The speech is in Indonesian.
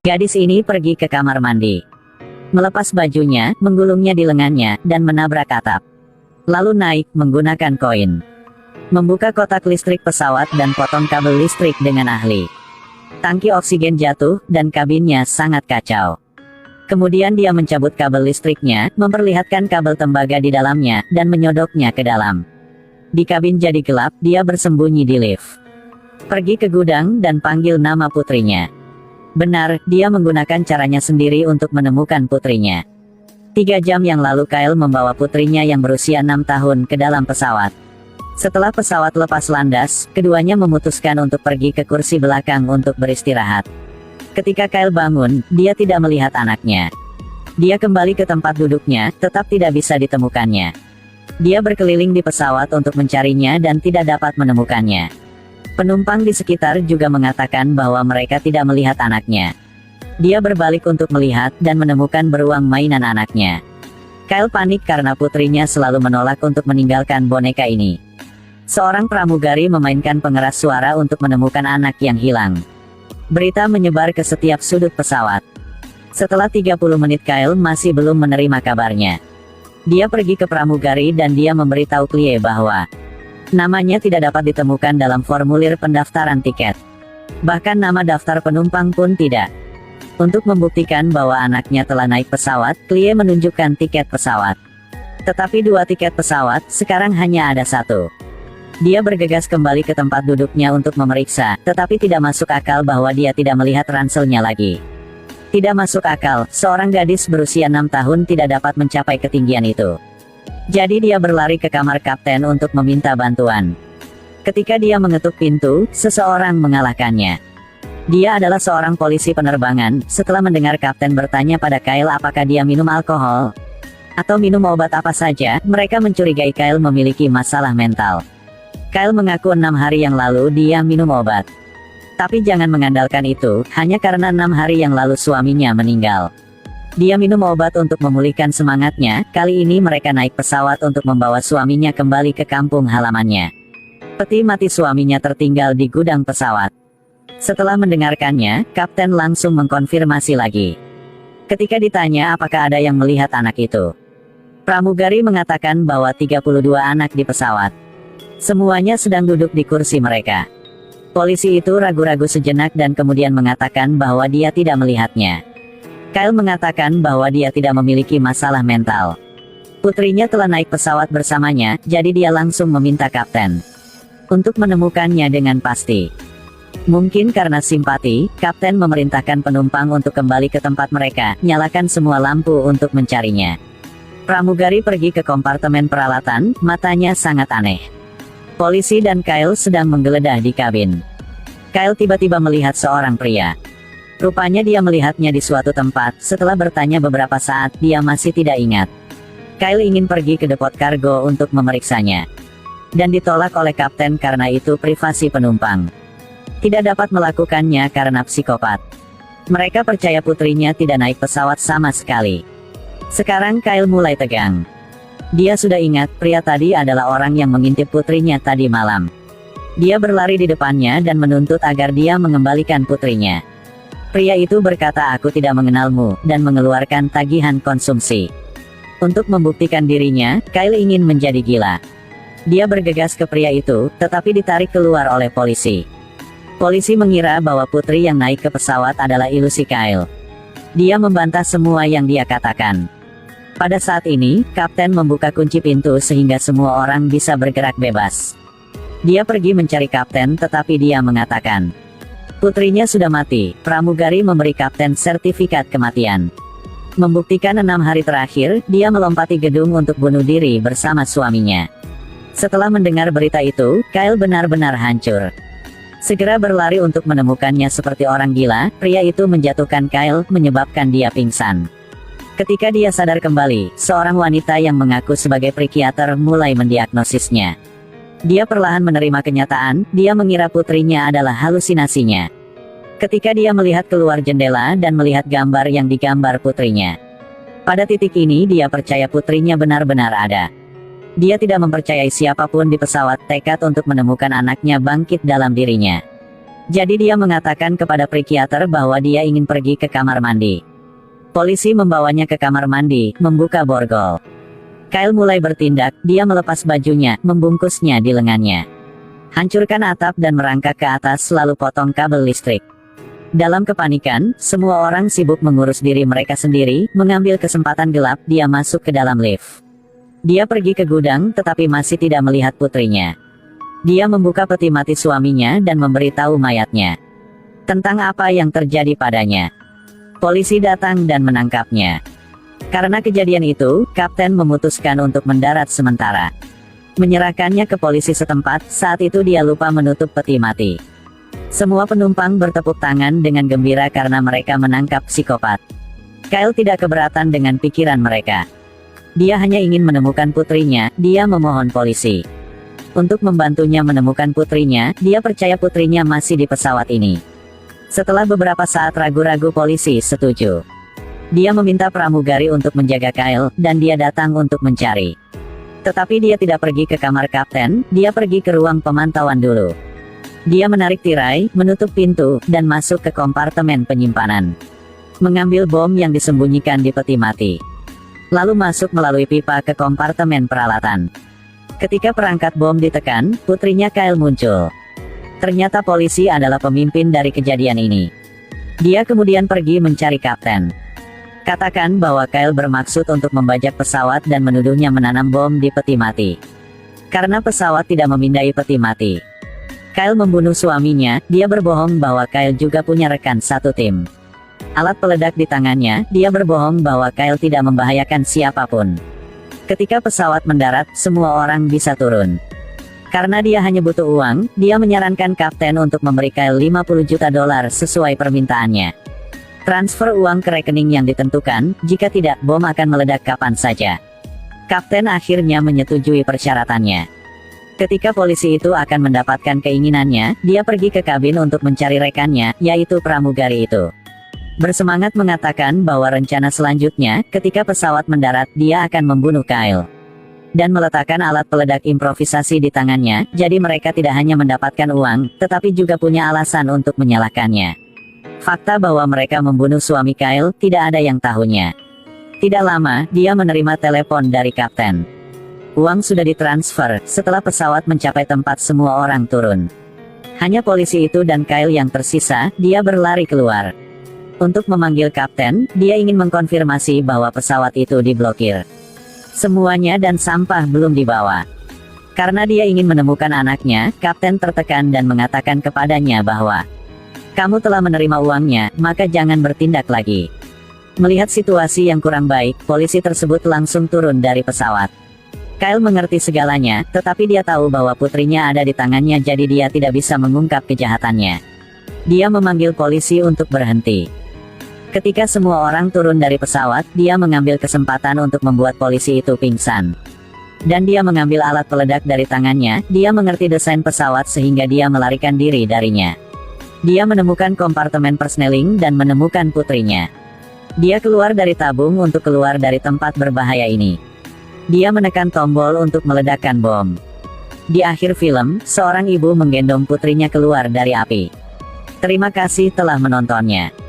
Gadis ini pergi ke kamar mandi. Melepas bajunya, menggulungnya di lengannya, dan menabrak atap. Lalu naik, menggunakan koin. Membuka kotak listrik pesawat dan potong kabel listrik dengan ahli. Tangki oksigen jatuh, dan kabinnya sangat kacau. Kemudian dia mencabut kabel listriknya, memperlihatkan kabel tembaga di dalamnya, dan menyodoknya ke dalam. Di kabin jadi gelap, dia bersembunyi di lift. Pergi ke gudang dan panggil nama putrinya. Benar, dia menggunakan caranya sendiri untuk menemukan putrinya. 3 jam yang lalu Kyle membawa putrinya yang berusia 6 tahun ke dalam pesawat. Setelah pesawat lepas landas, keduanya memutuskan untuk pergi ke kursi belakang untuk beristirahat. Ketika Kyle bangun, dia tidak melihat anaknya. Dia kembali ke tempat duduknya, tetap tidak bisa ditemukannya. Dia berkeliling di pesawat untuk mencarinya dan tidak dapat menemukannya. Penumpang di sekitar juga mengatakan bahwa mereka tidak melihat anaknya. Dia berbalik untuk melihat dan menemukan beruang mainan anaknya. Kyle panik karena putrinya selalu menolak untuk meninggalkan boneka ini. Seorang pramugari memainkan pengeras suara untuk menemukan anak yang hilang. Berita menyebar ke setiap sudut pesawat. Setelah 30 menit Kyle masih belum menerima kabarnya. Dia pergi ke pramugari dan dia memberitahu Clea bahwa namanya tidak dapat ditemukan dalam formulir pendaftaran tiket. Bahkan nama daftar penumpang pun tidak. Untuk membuktikan bahwa anaknya telah naik pesawat, Clea menunjukkan tiket pesawat. Tetapi 2 tiket pesawat, sekarang hanya ada 1. Dia bergegas kembali ke tempat duduknya untuk memeriksa, tetapi tidak masuk akal bahwa dia tidak melihat ranselnya lagi. Tidak masuk akal, seorang gadis berusia 6 tahun tidak dapat mencapai ketinggian itu. Jadi dia berlari ke kamar kapten untuk meminta bantuan. Ketika dia mengetuk pintu, seseorang mengalahkannya. Dia adalah seorang polisi penerbangan. Setelah mendengar kapten bertanya pada Kyle apakah dia minum alkohol atau minum obat apa saja, mereka mencurigai Kyle memiliki masalah mental. Kyle mengaku 6 hari yang lalu dia minum obat. Tapi jangan mengandalkan itu, hanya karena 6 hari yang lalu suaminya meninggal. Dia minum obat untuk memulihkan semangatnya. Kali ini mereka naik pesawat untuk membawa suaminya kembali ke kampung halamannya. Peti mati suaminya tertinggal di gudang pesawat. Setelah mendengarkannya, kapten langsung mengkonfirmasi lagi. Ketika ditanya apakah ada yang melihat anak itu, pramugari mengatakan bahwa 32 anak di pesawat. Semuanya sedang duduk di kursi mereka. Polisi itu ragu-ragu sejenak dan kemudian mengatakan bahwa dia tidak melihatnya. Kyle mengatakan bahwa dia tidak memiliki masalah mental. Putrinya telah naik pesawat bersamanya, jadi dia langsung meminta kapten untuk menemukannya dengan pasti. Mungkin karena simpati, kapten memerintahkan penumpang untuk kembali ke tempat mereka, nyalakan semua lampu untuk mencarinya. Pramugari pergi ke kompartemen peralatan, matanya sangat aneh. Polisi dan Kyle sedang menggeledah di kabin. Kyle tiba-tiba melihat seorang pria. Rupanya dia melihatnya di suatu tempat. Setelah bertanya beberapa saat, dia masih tidak ingat. Kyle ingin pergi ke depot kargo untuk memeriksanya. Dan ditolak oleh kapten karena itu privasi penumpang. Tidak dapat melakukannya karena psikopat. Mereka percaya putrinya tidak naik pesawat sama sekali. Sekarang Kyle mulai tegang. Dia sudah ingat, pria tadi adalah orang yang mengintip putrinya tadi malam. Dia berlari di depannya dan menuntut agar dia mengembalikan putrinya. Pria itu berkata aku tidak mengenalmu, dan mengeluarkan tagihan konsumsi. Untuk membuktikan dirinya, Kyle ingin menjadi gila. Dia bergegas ke pria itu, tetapi ditarik keluar oleh polisi. Polisi mengira bahwa putri yang naik ke pesawat adalah ilusi Kyle. Dia membantah semua yang dia katakan. Pada saat ini, kapten membuka kunci pintu sehingga semua orang bisa bergerak bebas. Dia pergi mencari kapten tetapi dia mengatakan putrinya sudah mati. Pramugari memberi kapten sertifikat kematian. Membuktikan 6 hari terakhir, dia melompati gedung untuk bunuh diri bersama suaminya. Setelah mendengar berita itu, Kyle benar-benar hancur. Segera berlari untuk menemukannya seperti orang gila, pria itu menjatuhkan Kyle, menyebabkan dia pingsan. Ketika dia sadar kembali, seorang wanita yang mengaku sebagai psikiater mulai mendiagnosisnya. Dia perlahan menerima kenyataan, dia mengira putrinya adalah halusinasinya. Ketika dia melihat keluar jendela dan melihat gambar yang digambar putrinya. Pada titik ini dia percaya putrinya benar-benar ada. Dia tidak mempercayai siapapun di pesawat, tekad untuk menemukan anaknya bangkit dalam dirinya. Jadi dia mengatakan kepada psikiater bahwa dia ingin pergi ke kamar mandi. Polisi membawanya ke kamar mandi, membuka borgol. Kyle mulai bertindak, dia melepas bajunya, membungkusnya di lengannya. Hancurkan atap dan merangkak ke atas lalu potong kabel listrik. Dalam kepanikan, semua orang sibuk mengurus diri mereka sendiri, mengambil kesempatan gelap, dia masuk ke dalam lift. Dia pergi ke gudang tetapi masih tidak melihat putrinya. Dia membuka peti mati suaminya dan memberitahu mayatnya tentang apa yang terjadi padanya. Polisi datang dan menangkapnya. Karena kejadian itu, kapten memutuskan untuk mendarat sementara. Menyerahkannya ke polisi setempat, saat itu dia lupa menutup peti mati. Semua penumpang bertepuk tangan dengan gembira karena mereka menangkap psikopat. Kyle tidak keberatan dengan pikiran mereka. Dia hanya ingin menemukan putrinya, dia memohon polisi untuk membantunya menemukan putrinya, dia percaya putrinya masih di pesawat ini. Setelah beberapa saat ragu-ragu polisi setuju. Dia meminta pramugari untuk menjaga Kyle, dan dia datang untuk mencari. Tetapi dia tidak pergi ke kamar kapten, dia pergi ke ruang pemantauan dulu. Dia menarik tirai, menutup pintu, dan masuk ke kompartemen penyimpanan. Mengambil bom yang disembunyikan di peti mati. Lalu masuk melalui pipa ke kompartemen peralatan. Ketika perangkat bom ditekan, putrinya Kyle muncul. Ternyata polisi adalah pemimpin dari kejadian ini. Dia kemudian pergi mencari kapten. Katakan bahwa Kyle bermaksud untuk membajak pesawat dan menuduhnya menanam bom di peti mati. Karena pesawat tidak memindai peti mati. Kyle membunuh suaminya, dia berbohong bahwa Kyle juga punya rekan satu tim. Alat peledak di tangannya, dia berbohong bahwa Kyle tidak membahayakan siapapun. Ketika pesawat mendarat, semua orang bisa turun. Karena dia hanya butuh uang, dia menyarankan kapten untuk memberi Kyle $50 juta sesuai permintaannya. Transfer uang ke rekening yang ditentukan, jika tidak, bom akan meledak kapan saja. Kapten akhirnya menyetujui persyaratannya. Ketika polisi itu akan mendapatkan keinginannya, dia pergi ke kabin untuk mencari rekannya, yaitu pramugari itu. Bersemangat mengatakan bahwa rencana selanjutnya, ketika pesawat mendarat, dia akan membunuh Kyle. Dan meletakkan alat peledak improvisasi di tangannya, jadi mereka tidak hanya mendapatkan uang, tetapi juga punya alasan untuk menyalahkannya. Fakta bahwa mereka membunuh suami Kyle, tidak ada yang tahunya. Tidak lama, dia menerima telepon dari kapten. Uang sudah ditransfer, setelah pesawat mencapai tempat semua orang turun. Hanya polisi itu dan Kyle yang tersisa, dia berlari keluar. Untuk memanggil kapten, dia ingin mengkonfirmasi bahwa pesawat itu diblokir. Semuanya dan sampah belum dibawa. Karena dia ingin menemukan anaknya, kapten tertekan dan mengatakan kepadanya bahwa kamu telah menerima uangnya, maka jangan bertindak lagi. Melihat situasi yang kurang baik, polisi tersebut langsung turun dari pesawat. Kyle mengerti segalanya, tetapi dia tahu bahwa putrinya ada di tangannya jadi dia tidak bisa mengungkap kejahatannya. Dia memanggil polisi untuk berhenti. Ketika semua orang turun dari pesawat, dia mengambil kesempatan untuk membuat polisi itu pingsan. Dan dia mengambil alat peledak dari tangannya, dia mengerti desain pesawat sehingga dia melarikan diri darinya. Dia menemukan kompartemen persneling dan menemukan putrinya. Dia keluar dari tabung untuk keluar dari tempat berbahaya ini. Dia menekan tombol untuk meledakkan bom. Di akhir film, seorang ibu menggendong putrinya keluar dari api. Terima kasih telah menontonnya.